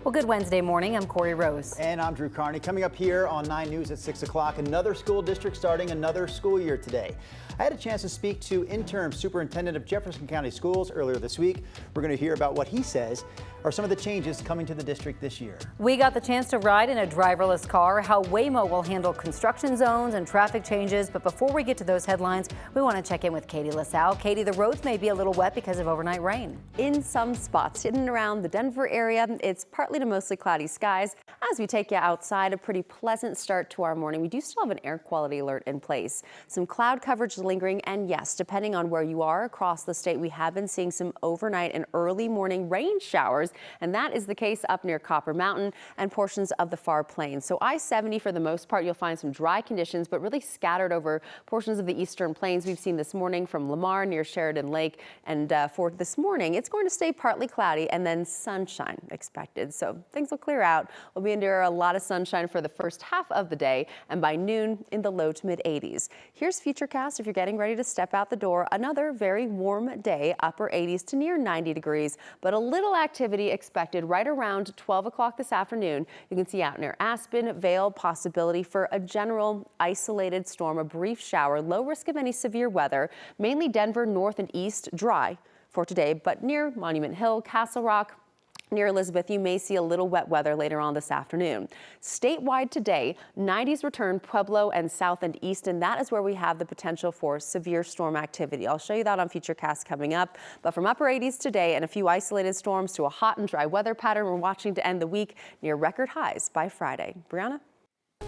Well, good Wednesday morning. I'm Corey Rose. And I'm Drew Carney. Coming up here on 9 News at 6 o'clock, another school district starting another school year today. I had a chance to speak to interim superintendent of Jefferson County Schools earlier this week. We're going to hear about what he says are some of the changes coming to the district this year. We got the chance to ride in a driverless car, how Waymo will handle construction zones and traffic changes. But before we get to those headlines, we want to check in with Katie LaSalle. Katie, the roads may be a little wet because of overnight rain. In some spots, in and around the Denver area, it's partly to mostly cloudy skies. As we take you outside, a pretty pleasant start to our morning. We do still have an air quality alert in place. Some cloud coverage lingering, and yes, depending on where you are across the state, we have been seeing some overnight and early morning rain showers, and that is the case up near Copper Mountain and portions of the Far Plains. So I-70, for the most part, you'll find some dry conditions, but really scattered over portions of the eastern plains. We've seen this morning from Lamar near Sheridan Lake, and for this morning, it's going to stay partly cloudy and then sunshine expected. So things will clear out. We'll be under a lot of sunshine for the first half of the day, and by noon in the low to mid 80s. Here's Futurecast if you're getting ready to step out the door. Another very warm day, upper 80s to near 90 degrees, but a little activity expected right around 12 o'clock this afternoon. You can see out near Aspen, Vail, possibility for a general isolated storm, a brief shower, low risk of any severe weather, mainly Denver north and east, dry for today, but near Monument Hill, Castle Rock, near Elizabeth, you may see a little wet weather later on this afternoon. Statewide today, 90s return Pueblo and south and east, and that is where we have the potential for severe storm activity. I'll show you that on Futurecast coming up. But from upper 80s today and a few isolated storms to a hot and dry weather pattern we're watching to end the week near record highs by Friday. Brianna?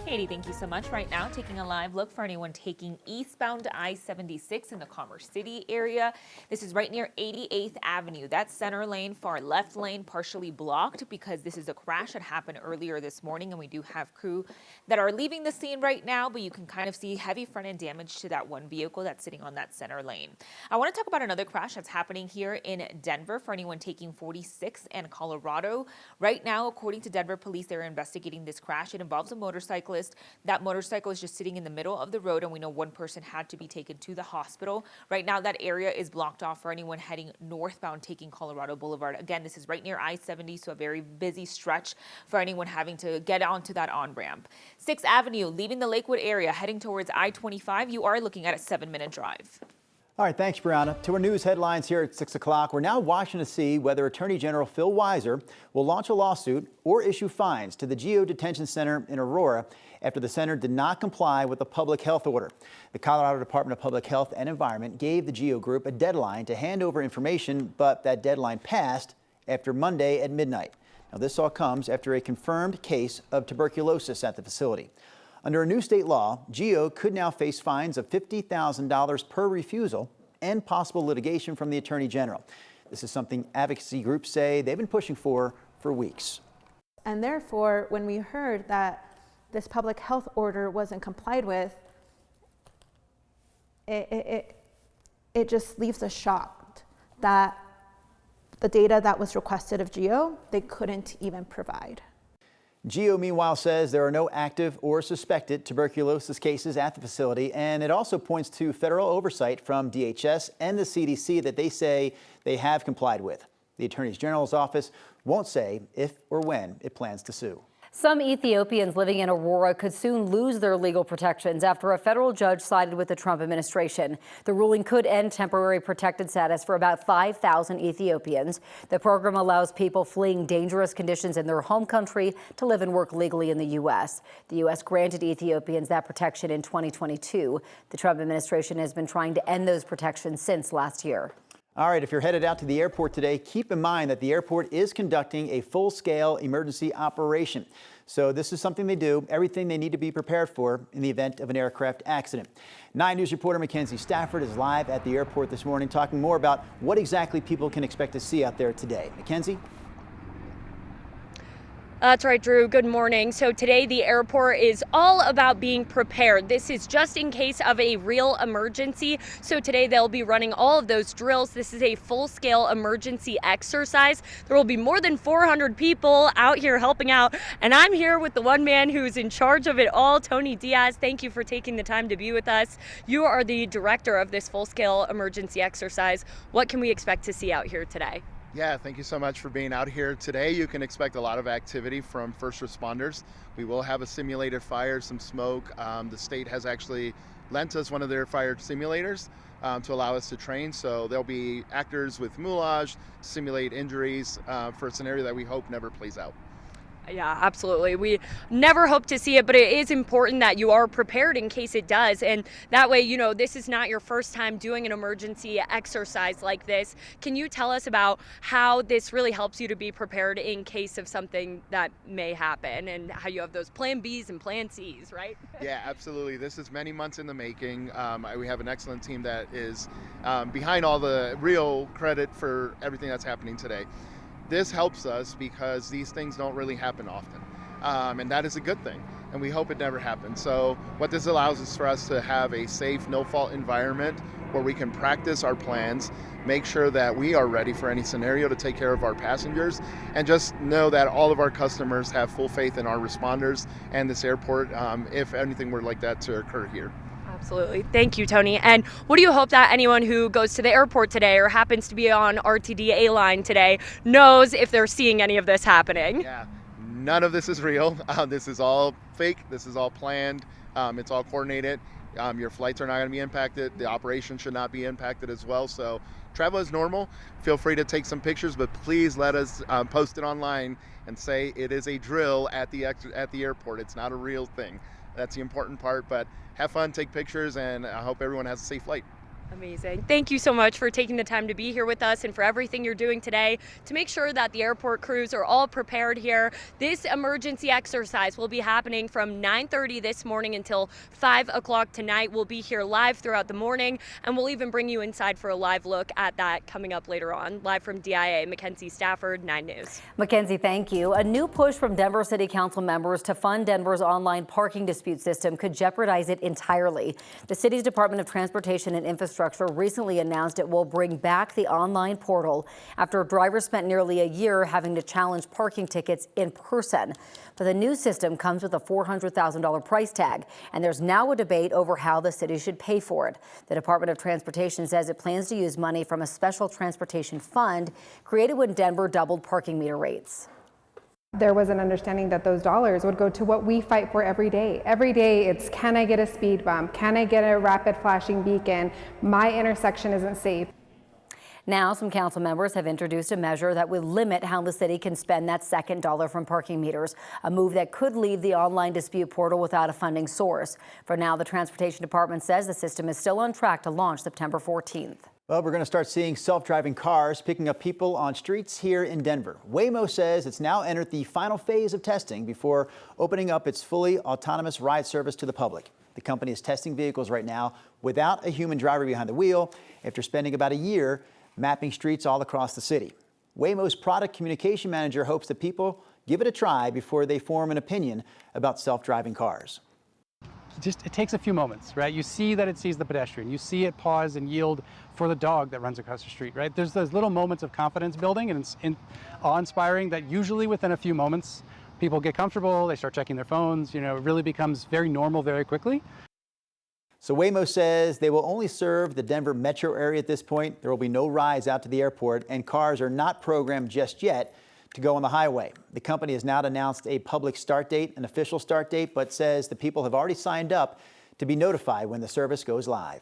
Katie, thank you so much. Right now, taking a live look for anyone taking eastbound to I-76 in the Commerce City area. This is right near 88th Avenue. That center lane, far left lane, partially blocked because this is a crash that happened earlier this morning, and we do have crew that are leaving the scene right now, but you can kind of see heavy front end damage to that one vehicle that's sitting on that center lane. I want to talk about another crash that's happening here in Denver for anyone taking 46 and Colorado. Right now, according to Denver police, they're investigating this crash. It involves a motorcyclist. That motorcycle is just sitting in the middle of the road, and we know one person had to be taken to the hospital. Right now, that area is blocked off for anyone heading northbound taking Colorado Boulevard. Again, this is right near I-70, so a very busy stretch for anyone having to get onto that on-ramp. 6th Avenue, leaving the Lakewood area, heading towards I-25, you are looking at a 7-minute drive. All right, thanks, Brianna. To our news headlines here at 6 o'clock. We're now watching to see whether Attorney General Phil Weiser will launch a lawsuit or issue fines to the GEO Detention Center in Aurora after the center did not comply with the public health order. The Colorado Department of Public Health and Environment gave the GEO Group a deadline to hand over information, but that deadline passed after Monday at midnight. Now, this all comes after a confirmed case of tuberculosis at the facility. Under a new state law, GEO could now face fines of $50,000 per refusal and possible litigation from the Attorney General. This is something advocacy groups say they've been pushing for weeks. And therefore, when we heard that this public health order wasn't complied with, it just leaves us shocked that the data that was requested of GEO, they couldn't even provide. GEO, meanwhile, says there are no active or suspected tuberculosis cases at the facility, and it also points to federal oversight from DHS and the CDC that they say they have complied with. The Attorney General's office won't say if or when it plans to sue. Some Ethiopians living in Aurora could soon lose their legal protections after a federal judge sided with the Trump administration. The ruling could end temporary protected status for about 5,000 Ethiopians. The program allows people fleeing dangerous conditions in their home country to live and work legally in the U.S. The U.S. granted Ethiopians that protection in 2022. The Trump administration has been trying to end those protections since last year. All right, if you're headed out to the airport today, keep in mind that the airport is conducting a full-scale emergency operation. So this is something they do, everything they need to be prepared for in the event of an aircraft accident. 9 News reporter Mackenzie Stafford is live at the airport this morning talking more about what exactly people can expect to see out there today. Mackenzie? That's right, Drew. Good morning. So today the airport is all about being prepared. This is just in case of a real emergency. So today they'll be running all of those drills. This is a full-scale emergency exercise. There will be more than 400 people out here helping out. And I'm here with the one man who's in charge of it all, Tony Diaz. Thank you for taking the time to be with us. You are the director of this full-scale emergency exercise. What can we expect to see out here today? Yeah, thank you so much for being out here today. You can expect a lot of activity from first responders. We will have a simulated fire, some smoke. The state has actually lent us one of their fire simulators to allow us to train. So there'll be actors with moulage, simulate injuries for a scenario that we hope never plays out. Yeah, absolutely. We never hope to see it, but it is important that you are prepared in case it does. And that way, this is not your first time doing an emergency exercise like this. Can you tell us about how this really helps you to be prepared in case of something that may happen and how you have those plan Bs and plan Cs, right? Yeah, absolutely. This is many months in the making. We have an excellent team that is behind all the real credit for everything that's happening today. This helps us because these things don't really happen often, and that is a good thing, and we hope it never happens. So what this allows is for us to have a safe, no-fault environment where we can practice our plans, make sure that we are ready for any scenario to take care of our passengers, and just know that all of our customers have full faith in our responders and this airport if anything were like that to occur here. Absolutely. Thank you, Tony. And what do you hope that anyone who goes to the airport today or happens to be on RTDA line today knows if they're seeing any of this happening? Yeah, none of this is real. This is all fake. This is all planned. It's all coordinated. Your flights are not going to be impacted. The operation should not be impacted as well. So travel is normal. Feel free to take some pictures, but please let us post it online and say it is a drill at the airport. It's not a real thing. That's the important part, but have fun, take pictures, and I hope everyone has a safe flight. Amazing. Thank you so much for taking the time to be here with us and for everything you're doing today to make sure that the airport crews are all prepared here. This emergency exercise will be happening from 9:30 this morning until 5 o'clock tonight. We'll be here live throughout the morning, and we'll even bring you inside for a live look at that coming up later on. Live from DIA, Mackenzie Stafford, 9 News. Mackenzie, thank you. A new push from Denver City Council members to fund Denver's online parking dispute system could jeopardize it entirely. The city's Department of Transportation and Infrastructure recently announced it will bring back the online portal after drivers spent nearly a year having to challenge parking tickets in person. But the new system comes with a $400,000 price tag, and there's now a debate over how the city should pay for it. The Department of Transportation says it plans to use money from a special transportation fund created when Denver doubled parking meter rates. There was an understanding that those dollars would go to what we fight for every day. Every day it's, can I get a speed bump? Can I get a rapid flashing beacon? My intersection isn't safe. Now, some council members have introduced a measure that would limit how the city can spend that second dollar from parking meters, a move that could leave the online dispute portal without a funding source. For now, the Transportation Department says the system is still on track to launch September 14th. Well, we're going to start seeing self-driving cars picking up people on streets here in Denver. Waymo says it's now entered the final phase of testing before opening up its fully autonomous ride service to the public. The company is testing vehicles right now without a human driver behind the wheel after spending about a year mapping streets all across the city. Waymo's product communication manager hopes that people give it a try before they form an opinion about self-driving cars. It takes a few moments, right? You see that it sees the pedestrian. You see it pause and yield for the dog that runs across the street, right? There's those little moments of confidence building, and it's awe-inspiring that usually within a few moments, people get comfortable, they start checking their phones, it really becomes very normal very quickly. So Waymo says they will only serve the Denver metro area at this point. There will be no rides out to the airport, and cars are not programmed just yet to go on the highway. The company has now announced a public start date, an official start date, but says the people have already signed up to be notified when the service goes live.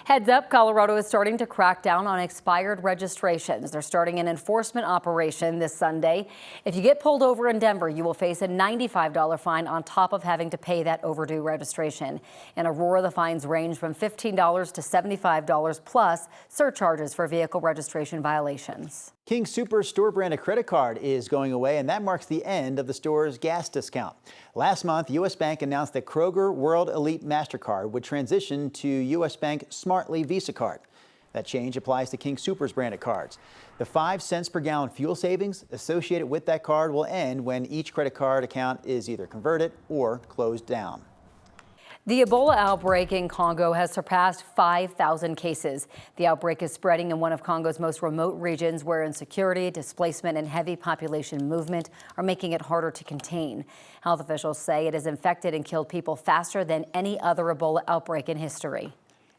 Heads up, Colorado is starting to crack down on expired registrations. They're starting an enforcement operation this Sunday. If you get pulled over in Denver, you will face a $95 fine on top of having to pay that overdue registration. In Aurora, the fines range from $15 to $75 plus surcharges for vehicle registration violations. King Soopers store branded credit card is going away, and that marks the end of the store's gas discount. Last month, U.S. Bank announced that Kroger World Elite MasterCard would transition to U.S. Bank Smartly Visa Card. That change applies to King Soopers branded cards. The 5 cents per gallon fuel savings associated with that card will end when each credit card account is either converted or closed down. The Ebola outbreak in Congo has surpassed 5,000 cases. The outbreak is spreading in one of Congo's most remote regions where insecurity, displacement, and heavy population movement are making it harder to contain. Health officials say it has infected and killed people faster than any other Ebola outbreak in history.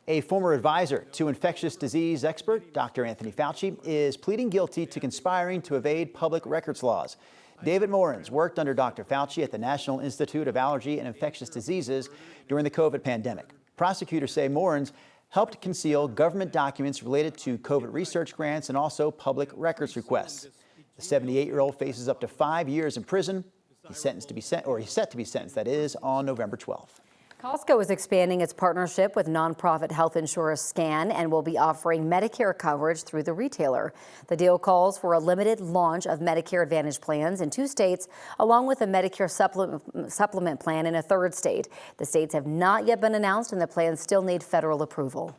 A former advisor to infectious disease expert Dr. Anthony Fauci is pleading guilty to conspiring to evade public records laws. David Morins worked under Dr. Fauci at the National Institute of Allergy and Infectious Diseases during the COVID pandemic. Prosecutors say Morins helped conceal government documents related to COVID research grants and also public records requests. The 78-year-old faces up to 5 years in prison. He's set to be sentenced, that is, on November 12th. Costco is expanding its partnership with nonprofit health insurer SCAN and will be offering Medicare coverage through the retailer. The deal calls for a limited launch of Medicare Advantage plans in 2 states, along with a Medicare supplement plan in a 3rd state. The states have not yet been announced, and the plans still need federal approval.